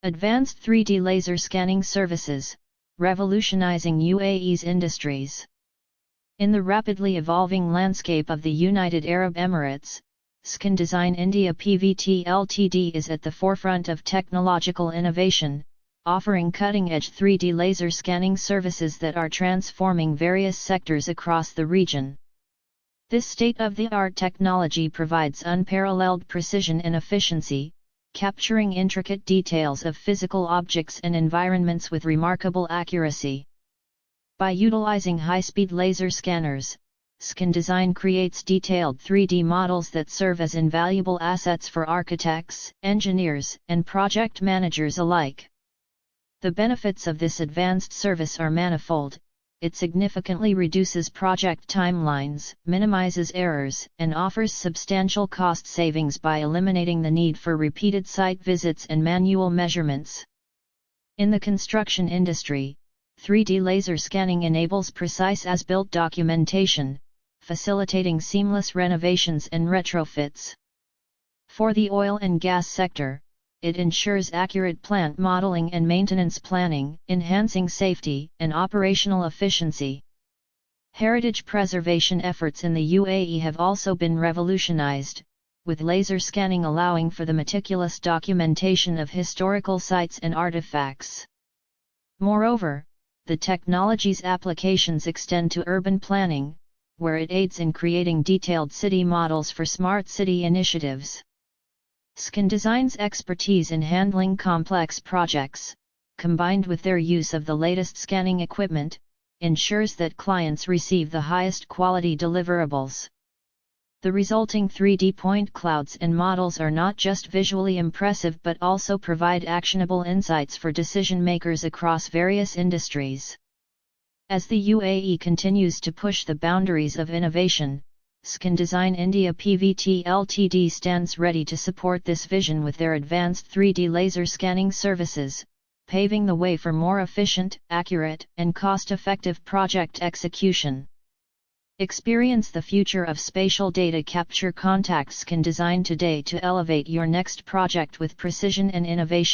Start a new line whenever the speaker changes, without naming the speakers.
Advanced 3D laser scanning services, revolutionizing UAE's industries. In the rapidly evolving landscape of the United Arab Emirates, Scon Design India Pvt Ltd is at the forefront of technological innovation, offering cutting-edge 3D laser scanning services that are transforming various sectors across the region. This state-of-the-art technology provides unparalleled precision and efficiency, capturing intricate details of physical objects and environments with remarkable accuracy. By utilizing high-speed laser scanners, Scon Design creates detailed 3D models that serve as invaluable assets for architects, engineers, and project managers alike. The benefits of this advanced service are manifold. It significantly reduces project timelines, minimizes errors, and offers substantial cost savings by eliminating the need for repeated site visits and manual measurements. In the construction industry, 3D laser scanning enables precise as-built documentation, facilitating seamless renovations and retrofits. For the oil and gas sector, it ensures accurate plant modeling and maintenance planning, enhancing safety and operational efficiency. Heritage preservation efforts in the UAE have also been revolutionized, with laser scanning allowing for the meticulous documentation of historical sites and artifacts. Moreover, the technology's applications extend to urban planning, where it aids in creating detailed city models for smart city initiatives. Scon Design's expertise in handling complex projects, combined with their use of the latest scanning equipment, ensures that clients receive the highest quality deliverables. The resulting 3D point clouds and models are not just visually impressive but also provide actionable insights for decision makers across various industries. As the UAE continues to push the boundaries of innovation, Scon Design India Pvt Ltd stands ready to support this vision with their advanced 3D laser scanning services, paving the way for more efficient, accurate, and cost-effective project execution. Experience the future of spatial data capture. Contact Scon Design today to elevate your next project with precision and innovation.